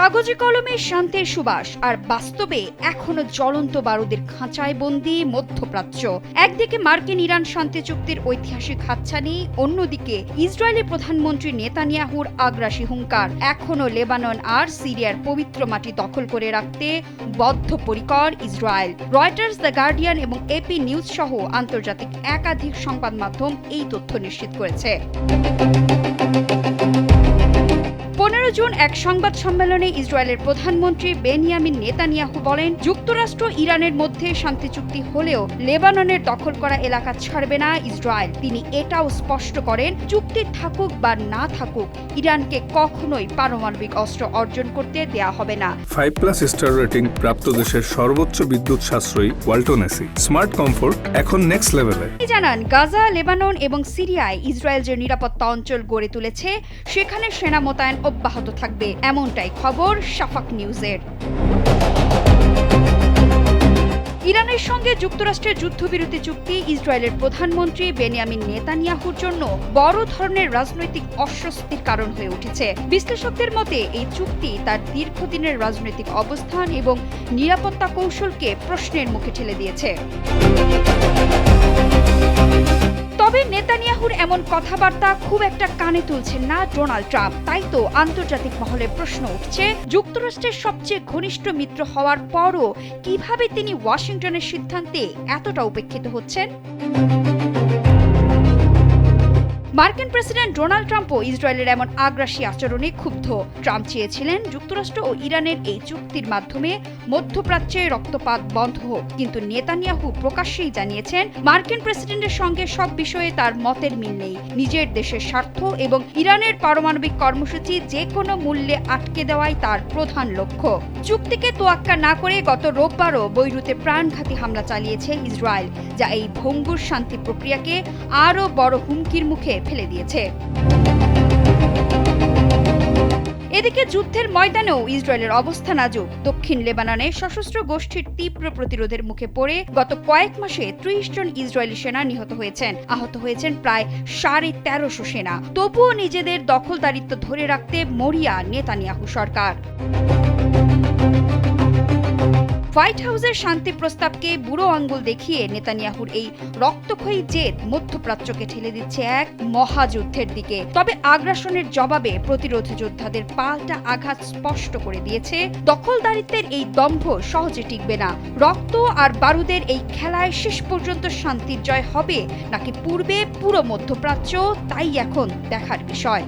কাগজে কলমে শান্তির সুবাস আর বাস্তবে এখনো জ্বলন্ত বারুদের খাঁচায় বন্দী মধ্যপ্রাচ্য। একদিকে মার্কিন ইরান শান্তি চুক্তির ঐতিহাসিক হাতছানি, অন্যদিকে ইসরায়েলের প্রধানমন্ত্রী নেতানিয়াহুর আগ্রাসী হুঙ্কার। এখনো লেবানন আর সিরিয়ার পবিত্র মাটি দখল করে রাখতে বদ্ধপরিকর ইসরায়েল। রয়টার্স, দ্য গার্ডিয়ান এবং এপি নিউজ সহ আন্তর্জাতিক একাধিক সংবাদ মাধ্যম এই তথ্য নিশ্চিত করেছে। 15 জুন এক সংবাদ সম্মেলনে ইসরায়েলের প্রধানমন্ত্রী বেনিয়ামিন নেতানিয়াহু বলেন, যুক্তরাষ্ট্র ইরানের মধ্যে শান্তি চুক্তি হলেও লেবাননের দখল করা এলাকা ছাড়বে না ইসরায়েল। তিনি এটাও স্পষ্ট করেন, চুক্তি থাকুক বা না থাকুক, ইরানকে কখনোই পারমাণবিক অস্ত্র অর্জন করতে দেয়া হবে না। 5+ স্টার রেটিং প্রাপ্ত দেশের সর্বোচ্চ বিদ্যুৎ সাশ্রয়ী ওয়ালটন এসি স্মার্ট কমফোর্ট এখন নেক্সট লেভেলে। তিনি জানান, গাজা, লেবানন এবং সিরিয়ায় ইসরায়েল যে নিরাপত্তা অঞ্চল গড়ে তুলেছে সেখানে সেনা মোতায়েন অব্যাহত থাকবে, এমনটাই খবর শাফাক নিউজের। ইরানের সঙ্গে যুক্তরাষ্ট্রের যুদ্ধবিরতি চুক্তি ইসরায়েলের প্রধানমন্ত্রী বেনিয়ামিন নেতানিয়াহুর জন্য বড় ধরনের রাজনৈতিক অস্বস্তির কারণ হয়ে উঠেছে। বিশ্লেষকদের মতে এই চুক্তি তার দীর্ঘদিনের রাজনৈতিক অবস্থান এবং নিরাপত্তা কৌশলকে প্রশ্নের মুখে ঠেলে দিয়েছে। তবে নেতানিয়াহুর এমন কথাবার্তা খুব একটা কানে তুলছেন না ডোনাল্ড ট্রাম্প। তাই তো আন্তর্জাতিক মহলে প্রশ্ন উঠছে, যুক্তরাষ্ট্রের সবচেয়ে ঘনিষ্ঠ মিত্র হওয়ার পরও কিভাবে তিনি ওয়াশিংটনের সিদ্ধান্তে এতটা উপেক্ষিত হচ্ছেন। মার্কিন প্রেসিডেন্ট ডোনাল্ড ট্রাম্পও ইসরায়েলের এমন আগ্রাসী আচরণে ক্ষুব্ধ। ট্রাম্প চেয়েছিলেন যুক্তরাষ্ট্র ও ইরানের এই চুক্তির মাধ্যমে মধ্যপ্রাচ্যে রক্তপাত বন্ধ হোক, কিন্তু নেতানিয়াহু প্রকাশ্যেই জানিয়েছেন, মার্কিন প্রেসিডেন্টের সঙ্গে সব বিষয়ে তার মতের মিল নেই। নিজের দেশের স্বার্থ এবং ইরানের পারমাণবিক কর্মসূচি যে কোনো মূল্যে আটকে দেওয়াই তার প্রধান লক্ষ্য। চুক্তিকে তোয়াক্কা না করে গত রোববারও বৈরুতে প্রাণঘাতী হামলা চালিয়েছে ইসরায়েল, যা এই ভঙ্গুর শান্তি প্রক্রিয়াকে আরও বড় হুমকির মুখে ফেলে দিয়েছে। এদিকে যুদ্ধের ময়দানেও ইসরায়েলের অবস্থা নাজুক। দক্ষিণ লেবাননে সশস্ত্র গোষ্ঠীর তীব্র প্রতিরোধের মুখে পড়ে গত কয়েক মাসে 30 জন ইসরায়েলি সেনা নিহত হয়েছেন। আহত হয়েছেন প্রায় 1350 সেনা। তবুও নিজেদের দখলদারিত্ব ধরে রাখতে মরিয়া নেতানিয়াহু সরকার। হোয়াইট হাউসের শান্তি প্রস্তাবকে বুড়ো আঙ্গুল দেখিয়ে নেতানিয়াহুর এই রক্তক্ষয়ী জেদ মধ্যপ্রাচ্যকে ঠেলে দিচ্ছে এক মহাযুদ্ধের দিকে। তবে আগ্রাসনের জবাবে প্রতিরোধ যোদ্ধাদের পাল্টা আঘাত স্পষ্ট করে দিয়েছে, দখলদারিত্বের এই দম্ভ সহজে টিকবে না। রক্ত আর বারুদের এই খেলায় শেষ পর্যন্ত শান্তির জয় হবে নাকি পূর্বে পুরো মধ্যপ্রাচ্য, তাই এখন দেখার বিষয়।